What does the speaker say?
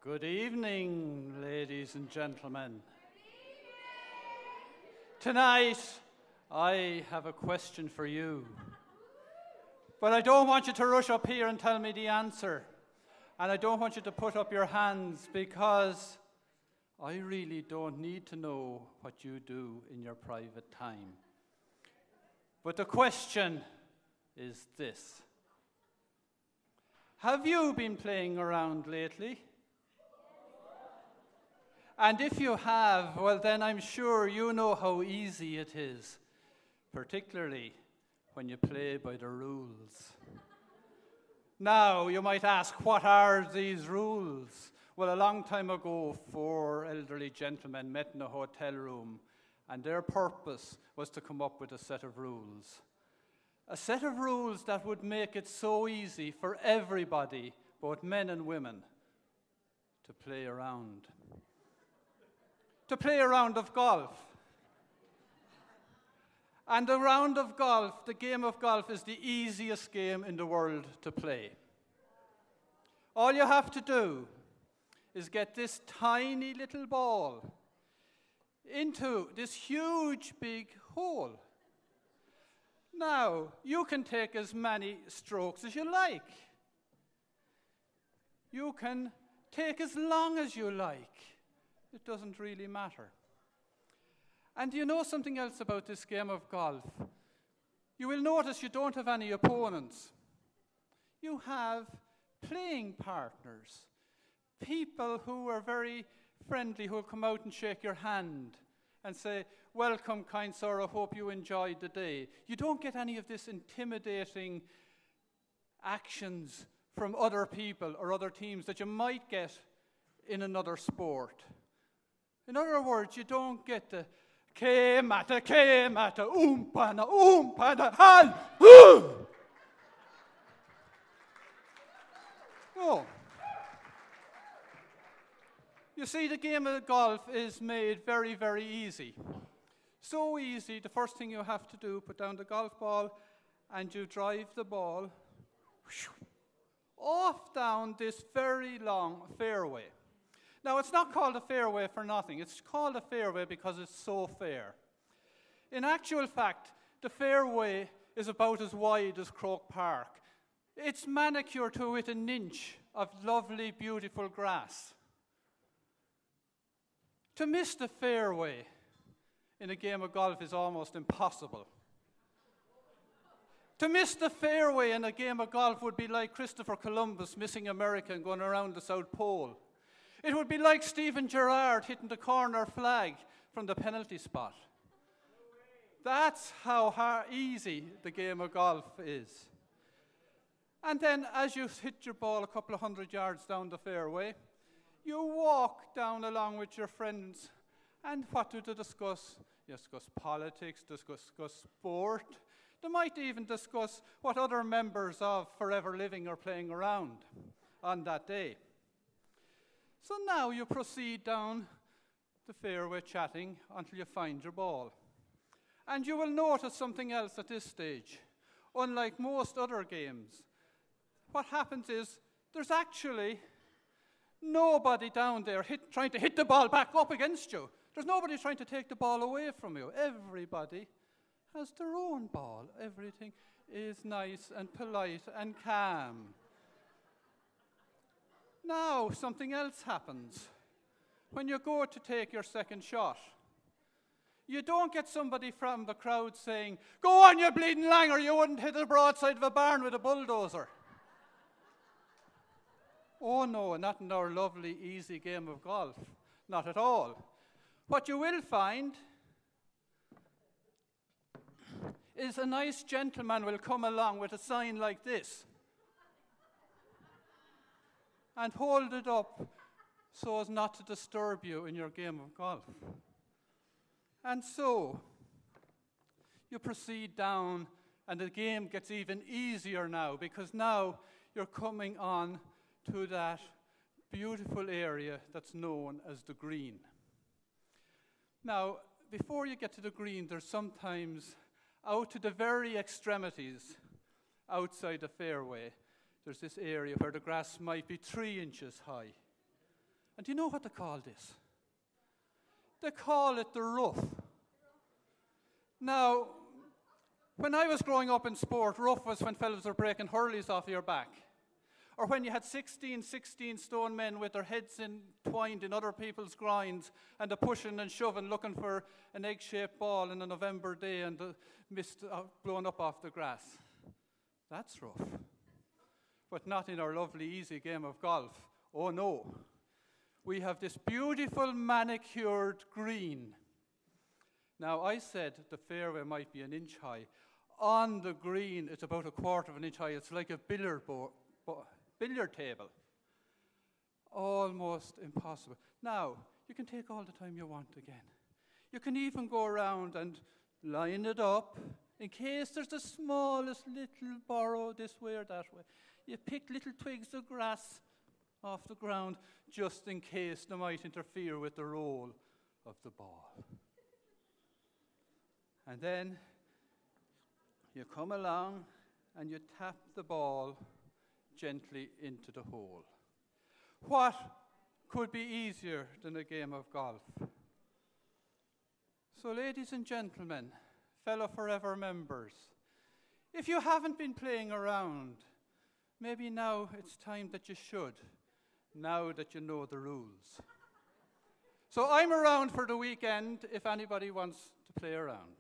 Good evening, ladies and gentlemen. Tonight, I have a question for you. But I don't want you to rush up here and tell me the answer. And I don't want you to put up your hands because I really don't need to know what you do in your private time. But the question is this. Have you been playing around lately? And if you have, well then I'm sure you know how easy it is, particularly when you play by the rules. Now, you might ask, what are these rules? Well, a long time ago, 4 elderly gentlemen met in a hotel room, and their purpose was to come up with a set of rules. A set of rules that would make it so easy for everybody, both men and women, to play around. To play a round of golf. And a round of golf, the game of golf, is the easiest game in the world to play. All you have to do is get this tiny little ball into this huge big hole. Now, you can take as many strokes as you like. You can take as long as you like. It doesn't really matter. And do you know something else about this game of golf? You will notice you don't have any opponents. You have playing partners, people who are very friendly, who will come out and shake your hand and say, "Welcome, kind sir, I hope you enjoyed the day." You don't get any of this intimidating actions from other people or other teams that you might get in another sport. In other words, you don't get the ke-mata, umpana, hal, No. You see, the game of golf is made very, very easy. So easy, the first thing you have to do, put down the golf ball, and you drive the ball off down this very long fairway. Now, it's not called a fairway for nothing. It's called a fairway because it's so fair. In actual fact, the fairway is about as wide as Cork Park. It's manicured to within an inch of lovely, beautiful grass. To miss the fairway in a game of golf is almost impossible. To miss the fairway in a game of golf would be like Christopher Columbus missing America and going around the South Pole. It would be like Stephen Gerrard hitting the corner flag from the penalty spot. That's how easy the game of golf is. And then as you hit your ball a couple of 100 yards down the fairway, you walk down along with your friends. And what do they discuss? You discuss politics, discuss sport. They might even discuss what other members of Forever Living are playing around on that day. So now you proceed down the fairway chatting until you find your ball. And you will notice something else at this stage. Unlike most other games, what happens is there's actually nobody down there trying to hit the ball back up against you. There's nobody trying to take the ball away from you. Everybody has their own ball. Everything is nice and polite and calm. Now, something else happens. When you go to take your second shot, you don't get somebody from the crowd saying, "Go on, you bleeding langer, you wouldn't hit the broadside of a barn with a bulldozer." Oh no, not in our lovely, easy game of golf. Not at all. What you will find is a nice gentleman will come along with a sign like this and hold it up so as not to disturb you in your game of golf. And so, you proceed down, and the game gets even easier now, because now you're coming on to that beautiful area that's known as the green. Now, before you get to the green, there's sometimes out to the very extremities outside the fairway, there's this area where the grass might be 3 inches high. And do you know what they call this? They call it the rough. Now, when I was growing up in sport, rough was when fellas were breaking hurleys off your back. Or when you had 16 stone men with their heads entwined in other people's grinds and they're pushing and shoving, looking for an egg-shaped ball in a November day and the mist blown up off the grass. That's rough. But not in our lovely, easy game of golf. Oh, no. We have this beautiful manicured green. Now, I said the fairway might be an inch high. On the green, it's about a quarter of an inch high. It's like a billiard table. Almost impossible. Now, you can take all the time you want again. You can even go around and line it up in case there's the smallest little burrow this way or that way. You pick little twigs of grass off the ground just in case they might interfere with the roll of the ball. And then you come along and you tap the ball gently into the hole. What could be easier than a game of golf? So, ladies and gentlemen, fellow Forever members, if you haven't been playing around, maybe now it's time that you should, now that you know the rules. So I'm around for the weekend if anybody wants to play around.